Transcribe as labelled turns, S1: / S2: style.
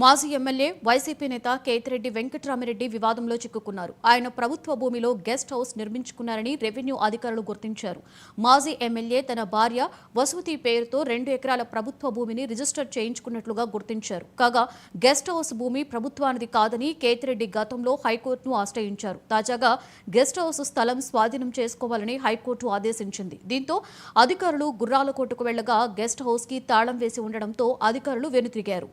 S1: మాజీ MLA YCP నేత కేతిరెడ్డి వెంకట్రామిరెడ్డి వివాదంలో చిక్కుకున్నారు. ఆయన ప్రభుత్వ భూమిలో గెస్ట్ హౌస్ నిర్మించుకున్నారని రెవెన్యూ అధికారులు గుర్తించారు. మాజీ ఎమ్మెల్యే తన భార్య వసుమతి పేరుతో 2 ఎకరాల ప్రభుత్వ భూమిని రిజిస్టర్ చేయించుకున్నట్లుగా గుర్తించారు. కాగా గెస్ట్ హౌస్ భూమి ప్రభుత్వానిది కాదని కేతిరెడ్డి గతంలో హైకోర్టును ఆశ్రయించారు. తాజాగా గెస్ట్ హౌస్ స్థలం స్వాధీనం చేసుకోవాలని హైకోర్టు ఆదేశించింది. దీంతో అధికారులు గుర్రాలకోటకు వెళ్లగా గెస్ట్ హౌస్ కి తాళం వేసి ఉండడంతో అధికారులు వెనుతిరిగారు.